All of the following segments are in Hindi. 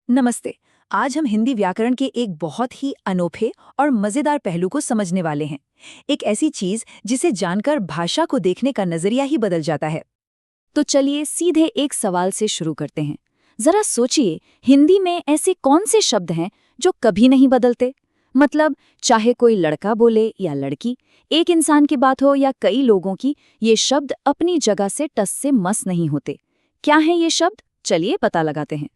नमस्ते। आज हम हिंदी व्याकरण के एक बहुत ही अनोखे और मजेदार पहलू को समझने वाले हैं। एक ऐसी चीज जिसे जानकर भाषा को देखने का नजरिया ही बदल जाता है। तो चलिए सीधे एक सवाल से शुरू करते हैं। जरा सोचिए, हिंदी में ऐसे कौन से शब्द हैं जो कभी नहीं बदलते? मतलब चाहे कोई लड़का बोले या लड़की, एक इंसान की बात हो या कई लोगों की, ये शब्द अपनी जगह से टस से मस नहीं होते। क्या है ये शब्द? चलिए पता लगाते हैं।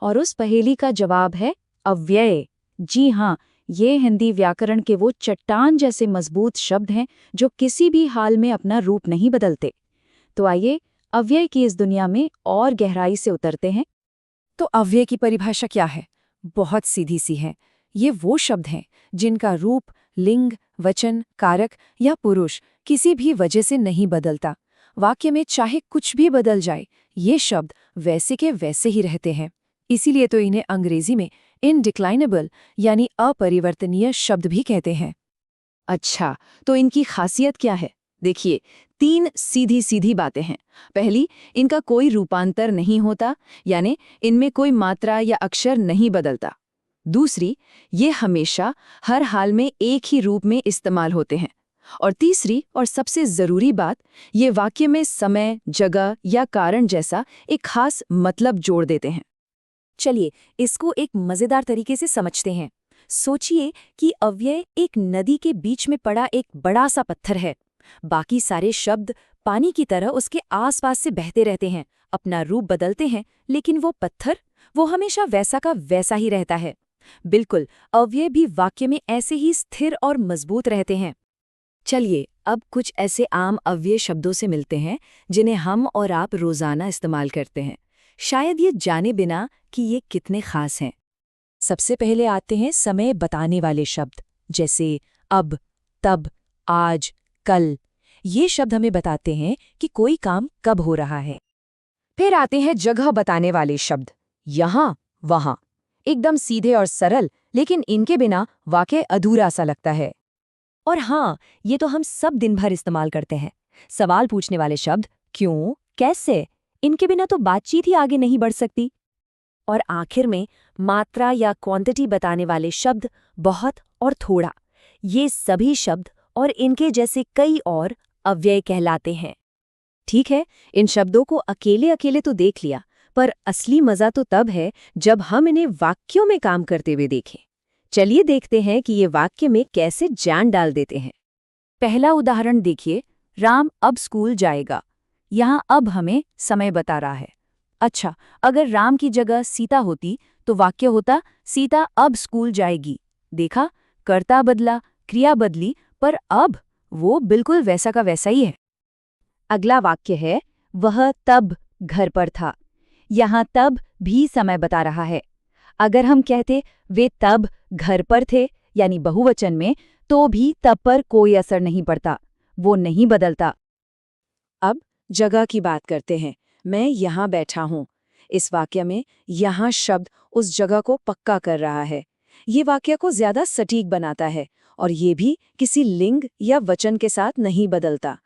और उस पहेली का जवाब है अव्यय। जी हाँ, ये हिंदी व्याकरण के वो चट्टान जैसे मजबूत शब्द हैं जो किसी भी हाल में अपना रूप नहीं बदलते। तो आइए अव्यय की इस दुनिया में और गहराई से उतरते हैं। तो अव्यय की परिभाषा क्या है? बहुत सीधी सी है। ये वो शब्द हैं जिनका रूप, लिंग, वचन, कारक या पुरुष किसी भी वजह से नहीं बदलता। वाक्य में चाहे कुछ भी बदल जाए, ये शब्द वैसे के वैसे ही रहते हैं। इसीलिए तो इन्हें अंग्रेजी में इनडिक्लाइनेबल यानी अपरिवर्तनीय शब्द भी कहते हैं। अच्छा, तो इनकी खासियत क्या है? देखिए, 3 सीधी सीधी बातें हैं। पहली, इनका कोई रूपांतर नहीं होता, यानी इनमें कोई मात्रा या अक्षर नहीं बदलता। दूसरी, ये हमेशा हर हाल में एक ही रूप में इस्तेमाल होते हैं। और तीसरी और सबसे जरूरी बात, ये वाक्य में समय, जगह या कारण जैसा एक खास मतलब जोड़ देते हैं। चलिए इसको एक मजेदार तरीके से समझते हैं। सोचिए कि अव्यय एक नदी के बीच में पड़ा एक बड़ा सा पत्थर है। बाकी सारे शब्द पानी की तरह उसके आसपास से बहते रहते हैं, अपना रूप बदलते हैं, लेकिन वो पत्थर, वो हमेशा वैसा का वैसा ही रहता है। बिल्कुल, अव्यय भी वाक्य में ऐसे ही स्थिर और मजबूत रहते हैं। चलिए अब कुछ ऐसे आम अव्यय शब्दों से मिलते हैं जिन्हें हम और आप रोजाना इस्तेमाल करते हैं, शायद ये जाने बिना कि ये कितने खास हैं। सबसे पहले आते हैं समय बताने वाले शब्द, जैसे अब, तब, आज, कल। ये शब्द हमें बताते हैं कि कोई काम कब हो रहा है। फिर आते हैं जगह बताने वाले शब्द, यहाँ, वहाँ। एकदम सीधे और सरल, लेकिन इनके बिना वाक्य अधूरा सा लगता है। और हाँ, ये तो हम सब दिन भर इस्तेमाल करते हैं। सवाल पूछने वाले शब्द, क्यों, कैसे, इनके बिना तो बातचीत ही आगे नहीं बढ़ सकती। और आखिर में मात्रा या क्वांटिटी बताने वाले शब्द, बहुत और थोड़ा। ये सभी शब्द और इनके जैसे कई और अव्यय कहलाते हैं। ठीक है, इन शब्दों को अकेले अकेले तो देख लिया, पर असली मजा तो तब है जब हम इन्हें वाक्यों में काम करते हुए देखें। चलिए देखते हैं कि ये वाक्य में कैसे जान डाल देते हैं। पहला उदाहरण देखिए, राम अब स्कूल जाएगा। यहाँ अब हमें समय बता रहा है। अच्छा, अगर राम की जगह सीता होती तो वाक्य होता सीता अब स्कूल जाएगी। देखा, कर्ता बदला, क्रिया बदली, पर अब वो बिल्कुल वैसा का वैसा ही है। अगला वाक्य है, वह तब घर पर था। यहाँ तब भी समय बता रहा है। अगर हम कहते वे तब घर पर थे, यानी बहुवचन में, तो भी तब पर कोई असर नहीं पड़ता, वो नहीं बदलता। अब जगह की बात करते हैं। मैं यहाँ बैठा हूँ। इस वाक्य में यहाँ शब्द उस जगह को पक्का कर रहा है। ये वाक्य को ज्यादा सटीक बनाता है, और ये भी किसी लिंग या वचन के साथ नहीं बदलता।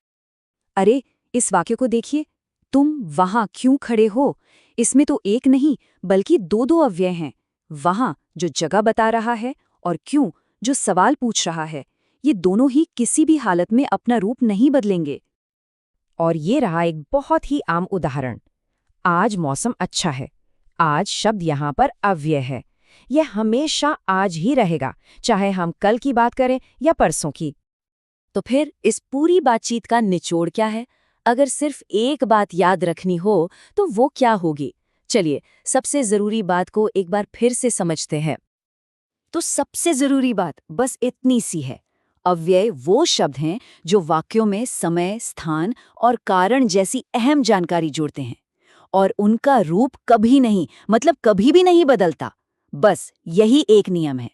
अरे, इस वाक्य को देखिए, तुम वहां क्यों खड़े हो। इसमें तो एक नहीं बल्कि दो अव्यय हैं। वहां जो जगह बता रहा है, और क्यों जो सवाल पूछ रहा है। ये दोनों ही किसी भी हालत में अपना रूप नहीं बदलेंगे। और ये रहा एक बहुत ही आम उदाहरण, आज मौसम अच्छा है। आज शब्द यहाँ पर अव्यय है। यह हमेशा आज ही रहेगा, चाहे हम कल की बात करें या परसों की। तो फिर इस पूरी बातचीत का निचोड़ क्या है? अगर सिर्फ एक बात याद रखनी हो तो वो क्या होगी? चलिए सबसे जरूरी बात को एक बार फिर से समझते हैं। तो सबसे जरूरी बात बस इतनी सी है, अव्यय वो शब्द हैं जो वाक्यों में समय, स्थान और कारण जैसी अहम जानकारी जोड़ते हैं, और उनका रूप कभी नहीं, मतलब कभी भी नहीं बदलता। बस यही एक नियम है।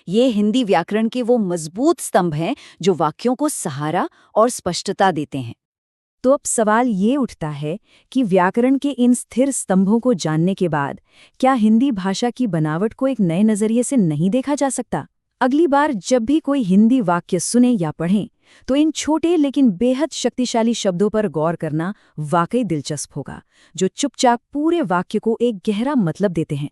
ये हिंदी व्याकरण के वो मजबूत स्तंभ हैं जो वाक्यों को सहारा और स्पष्टता देते हैं। तो अब सवाल ये उठता है कि व्याकरण के इन स्थिर स्तंभों को जानने के बाद क्या हिंदी भाषा की बनावट को एक नए नजरिए से नहीं देखा जा सकता? अगली बार जब भी कोई हिंदी वाक्य सुने या पढ़ें, तो इन छोटे लेकिन बेहद शक्तिशाली शब्दों पर गौर करना वाकई दिलचस्प होगा, जो चुपचाप पूरे वाक्य को एक गहरा मतलब देते हैं।